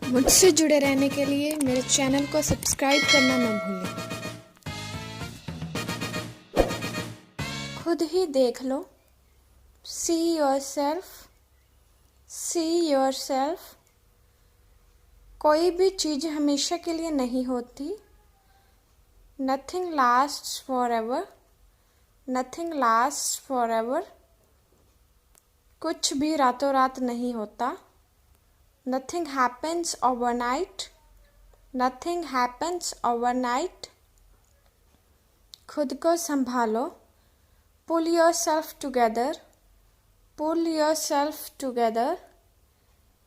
मुझसे जुड़े रहने के लिए मेरे चैनल को सब्सक्राइब करना न भूलें। खुद ही देख लो। See yourself, see yourself. कोई भी चीज़ हमेशा के लिए नहीं होती। Nothing lasts for ever, nothing lasts for ever. कुछ भी रातों रात नहीं होता। Nothing happens overnight, nothing happens overnight। खुद को संभालो। Pull yourself together, pull yourself together।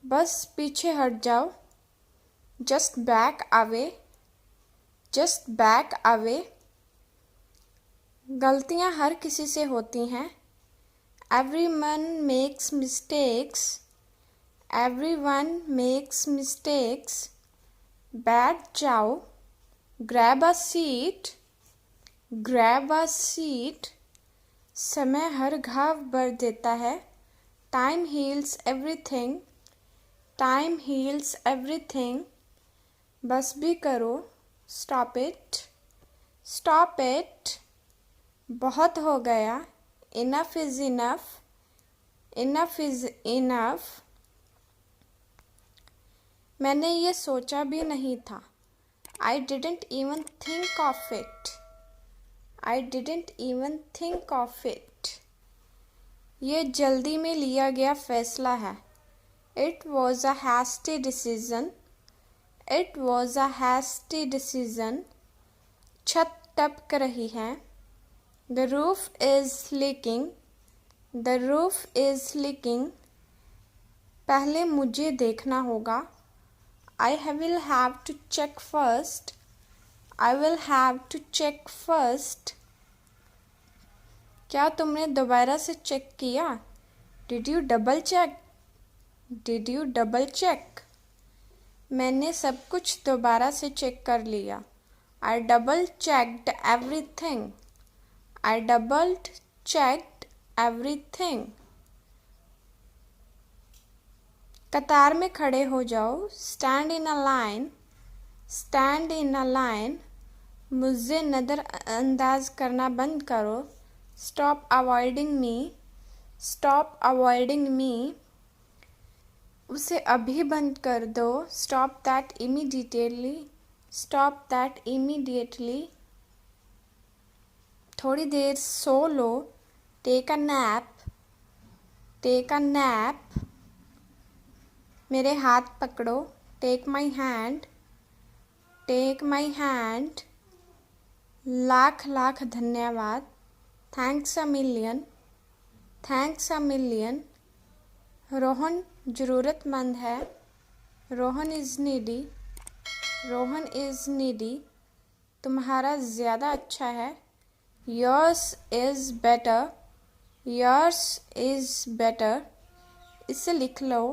बस पीछे हट जाओ। Just back away, just back away। गलतियाँ हर किसी से होती हैं। Everyone makes mistakes, everyone makes mistakes। बैठ जाओ। grab a seat, grab a seat। समय हर घाव भर देता है। time heals everything, time heals everything। बस भी करो। stop it, stop it। बहुत हो गया। enough is enough, enough is enough। मैंने ये सोचा भी नहीं था। I didn't even think of it, I didn't even think of it। ये जल्दी में लिया गया फैसला है। It was a hasty decision, it was a hasty decision। छत टपक रही है। The roof is leaking, the roof is leaking। पहले मुझे देखना होगा। I will have to check first, I will have to check first। क्या तुमने दोबारा से चेक किया? Did you double check, did you double check। मैंने सब कुछ दोबारा से चेक कर लिया। I double checked everything, I double checked everything। कतार में खड़े हो जाओ। Stand in a line, stand in a line. मुझे नज़रअंदाज करना बंद करो। Stop avoiding me, stop avoiding me. उसे अभी बंद कर दो। Stop that immediately, stop that immediately. थोड़ी देर सो लो। Take a nap, take a nap. मेरे हाथ पकड़ो। Take my hand, take my hand. Lakh lakh धन्यवाद। Thanks a million, thanks a million. Rohan ज़रूरतमंद है। Rohan is needy, Rohan is needy. तुम्हारा ज़्यादा अच्छा है। Yours is better, yours is better. इसे लिख लो।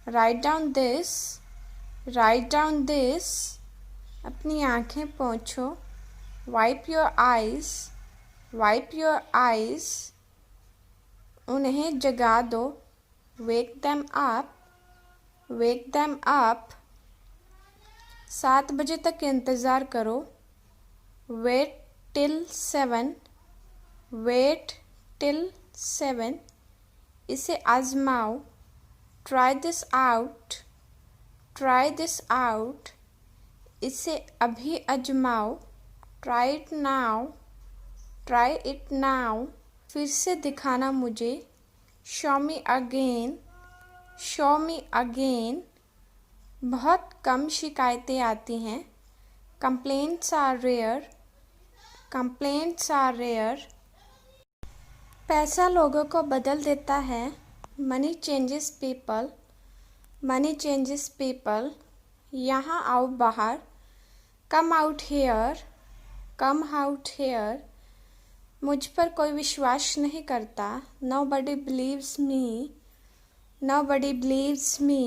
Write down this, write down this. अपनी आँखें पोंछो। Wipe your eyes, wipe your eyes. उन्हें जगा दो। Wake them up, wake them up. 7 बजे तक इंतज़ार करो। Wait till 7, wait till 7। इसे आजमाओ। Try this out, try this out. इसे अभी आजमाओ। Try it now, try it now. फिर से दिखाना मुझे। Show me again, show me again. बहुत कम शिकायतें आती हैं। Complaints are rare, complaints are rare. पैसा लोगों को बदल देता है। Money changes people, money changes people. यहाँ आओ बाहर। Come out here, come out here. मुझ पर कोई विश्वास नहीं करता। Nobody believes me, nobody believes me।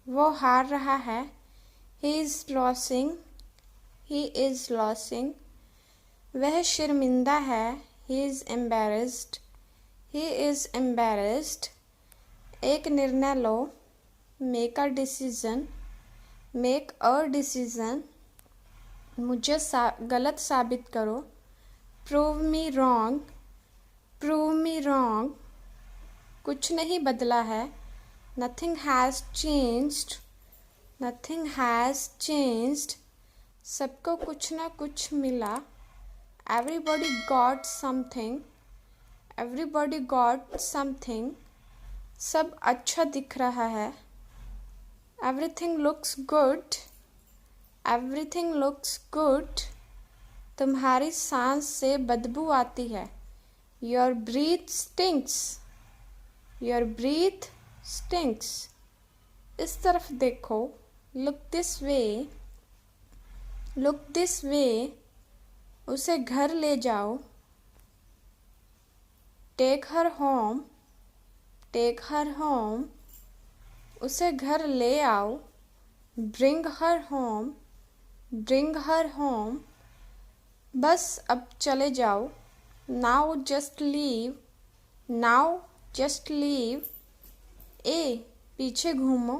वो हार रहा है। He is losing, he is losing। वह शर्मिंदा है। He is embarrassed, he is embarrassed। एक निर्णय लो। Make a decision, make a decision, मुझे गलत साबित करो, prove me wrong, prove me wrong, कुछ नहीं बदला है, nothing has changed, nothing has changed, सबको कुछ ना कुछ मिला, everybody got something, everybody got something, सब अच्छा दिख रहा है, everything looks good, everything looks good, तुम्हारी सांस से बदबू आती है, your breath stinks, your breath stinks, इस तरफ देखो, look this way, look this way, उसे घर ले जाओ, take her home, take her home, उसे घर ले आओ, bring her home, bring her home, बस अब चले जाओ, now just leave, now just leave, ए पीछे घूमो,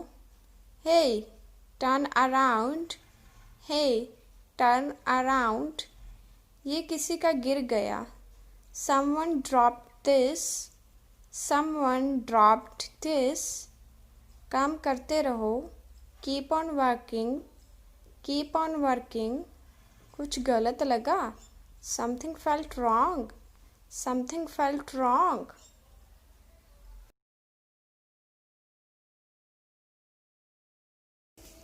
hey turn around, hey turn around, ये किसी का गिर गया, someone dropped this, someone dropped this, काम करते रहो, keep on working, keep on working, कुछ गलत लगा, something felt wrong, something felt wrong,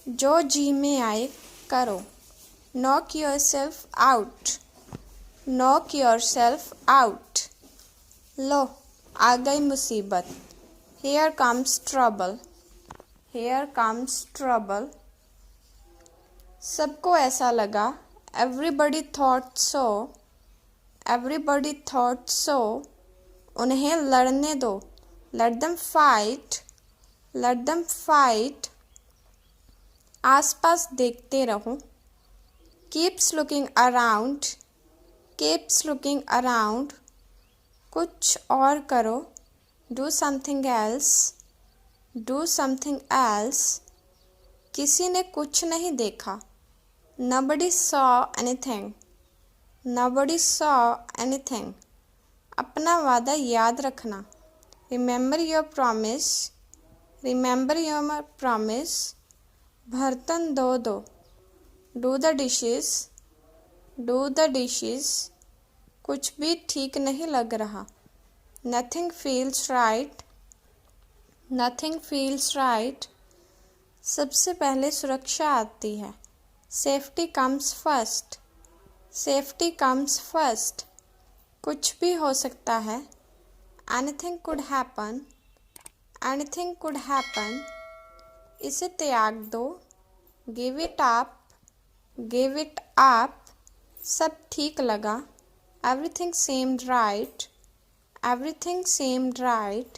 जो जी में आए करो, knock yourself out, knock yourself out, लो आ गई मुसीबत, here comes trouble, here comes trouble, सबको ऐसा लगा, everybody thought so, everybody thought so, उन्हें लड़ने दो, let them fight, let them fight, आसपास देखते रहो, keeps looking around, keeps looking around, कुछ और करो, do something else, do something else, किसी ने कुछ नहीं देखा, nobody saw anything, नबडी saw anything, अपना वादा याद रखना, remember your promise, remember your promise, बर्तन धो दो, do the dishes, do the dishes, कुछ भी ठीक नहीं लग रहा, nothing feels right, nothing feels right, सबसे पहले सुरक्षा आती है, safety comes first, safety comes first, कुछ भी हो सकता है, anything could happen, anything could happen, इसे त्याग दो, give it up, give it up, सब ठीक लगा, एवरीथिंग सेम्ड राइट, एवरीथिंग सेम्ड राइट,